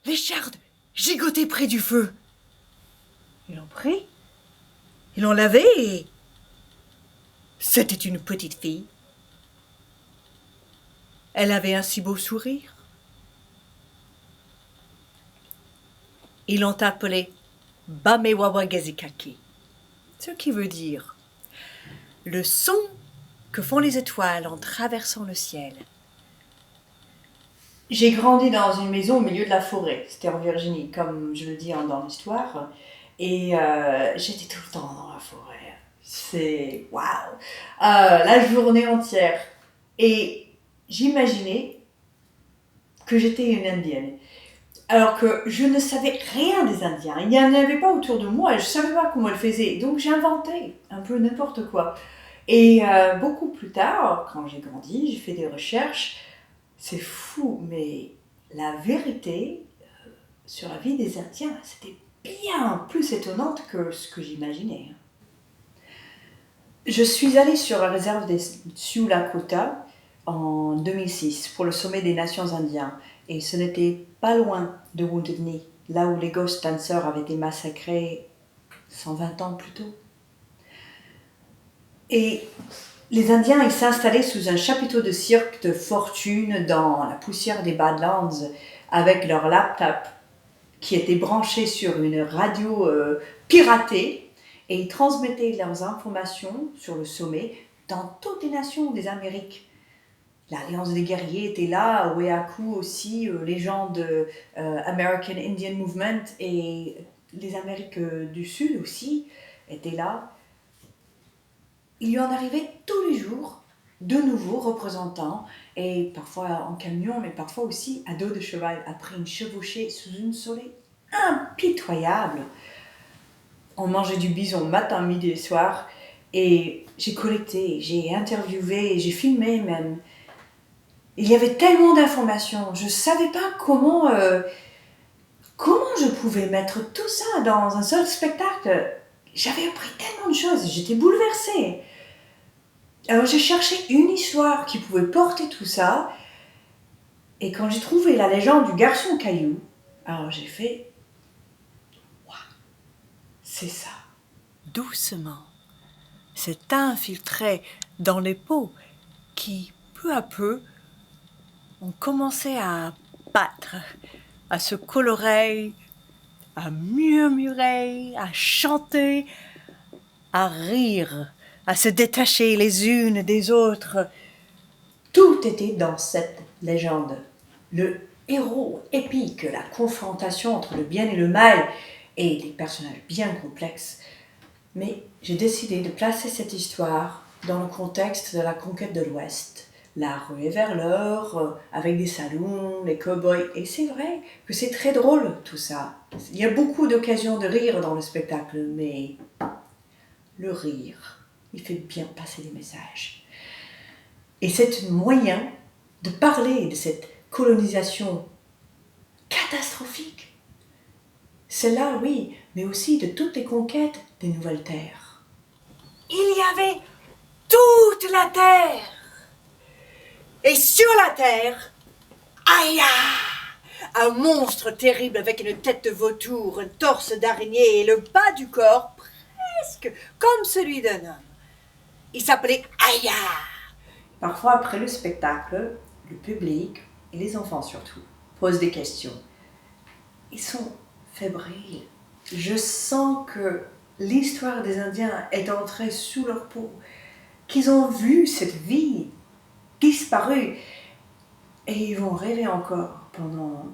l'écharde gigotait près du feu. Ils l'ont pris, ils l'ont lavé et c'était une petite fille. Elle avait un si beau sourire. Ils l'ont appelée Bamewawagazikaki, ce qui veut dire le son que font les étoiles en traversant le ciel. J'ai grandi dans une maison au milieu de la forêt. C'était en Virginie, comme je le dis dans l'histoire. Et j'étais tout le temps dans la forêt. C'est waouh! La journée entière. Et j'imaginais que j'étais une Indienne. Alors que je ne savais rien des Indiens. Il n'y en avait pas autour de moi. Je ne savais pas comment ils faisaient. Donc j'ai inventé un peu n'importe quoi. Et beaucoup plus tard, quand j'ai grandi, j'ai fait des recherches. C'est fou, mais la vérité sur la vie des Indiens, c'était bien plus étonnante que ce que j'imaginais. Je suis allée sur la réserve des Sioux Lakota en 2006 pour le sommet des Nations Indiennes. Et ce n'était pas loin de Wounded Knee, là où les Ghost Dancers avaient été massacrés 120 ans plus tôt. Et les Indiens, ils s'installaient sous un chapiteau de cirque de fortune dans la poussière des Badlands avec leur laptop qui était branché sur une radio piratée et ils transmettaient leurs informations sur le sommet dans toutes les nations des Amériques. L'Alliance des guerriers était là, Oeaku aussi, les gens de American Indian Movement et les Amériques du Sud aussi étaient là. Il lui en arrivait tous les jours de nouveaux représentants, et parfois en camion, mais parfois aussi à dos de cheval, après une chevauchée sous une soleil impitoyable. On mangeait du bison matin, midi et soir, et j'ai collecté, j'ai interviewé, j'ai filmé même. Il y avait tellement d'informations, je ne savais pas comment je pouvais mettre tout ça dans un seul spectacle. J'avais appris tellement de choses, j'étais bouleversée. Alors j'ai cherché une histoire qui pouvait porter tout ça, et quand j'ai trouvé la légende du garçon caillou, alors j'ai fait « Waouh, c'est ça ». Doucement, s'est infiltré dans les peaux qui, peu à peu, ont commencé à battre, à se colorer, à murmurer, à chanter, à rire, à se détacher les unes des autres. Tout était dans cette légende. Le héros épique, la confrontation entre le bien et le mal, et des personnages bien complexes. Mais j'ai décidé de placer cette histoire dans le contexte de la conquête de l'Ouest. La ruée vers l'or, avec des saloons, les cow-boys. Et c'est vrai que c'est très drôle tout ça. Il y a beaucoup d'occasions de rire dans le spectacle, mais le rire, il fait bien passer des messages. Et c'est un moyen de parler de cette colonisation catastrophique. Celle-là, oui, mais aussi de toutes les conquêtes des nouvelles terres. Il y avait toute la terre. Et sur la terre, aïe, un monstre terrible avec une tête de vautour, un torse d'araignée et le bas du corps presque comme celui d'un homme. Il s'appelait Aya. Parfois, après le spectacle, le public, et les enfants surtout, posent des questions. Ils sont fébriles. Je sens que l'histoire des Indiens est entrée sous leur peau, qu'ils ont vu cette vie disparue, et ils vont rêver encore pendant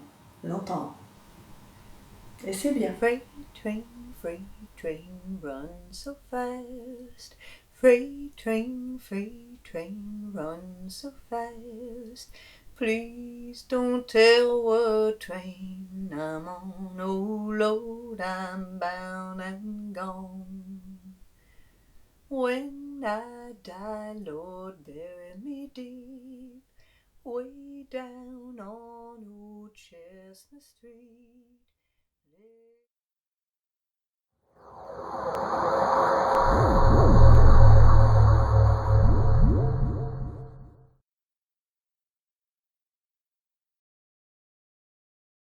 longtemps. Et c'est bien. Freight train, run so fast. Freight train, run so fast. Please don't tell what train I'm on. Oh Lord, I'm bound and gone. When I die, Lord, bury me deep, way down on Old Chestnut Street.